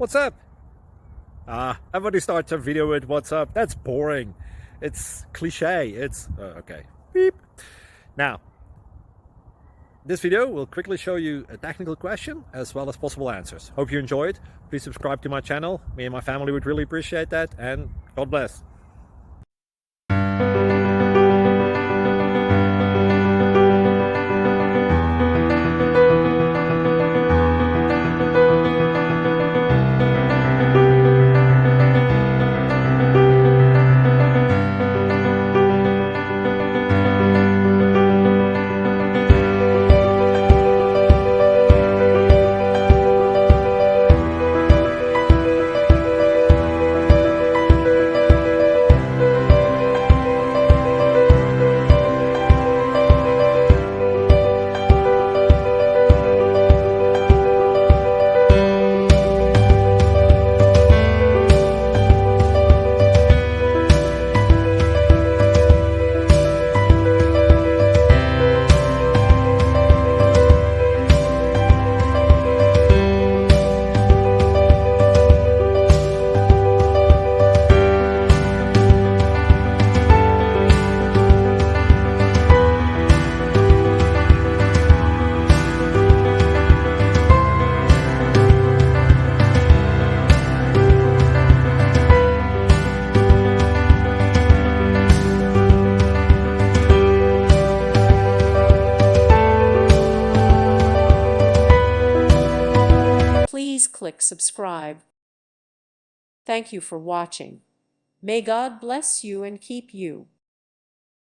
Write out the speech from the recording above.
What's up? Everybody starts a video with what's up. That's boring. It's cliche. It's okay. Beep. Now, this video will quickly show you a technical question as well as possible answers. Hope you enjoy it. Please subscribe to my channel. Me and my family would really appreciate that, and God bless. Please click subscribe. Thank you for watching. May God bless you and keep you.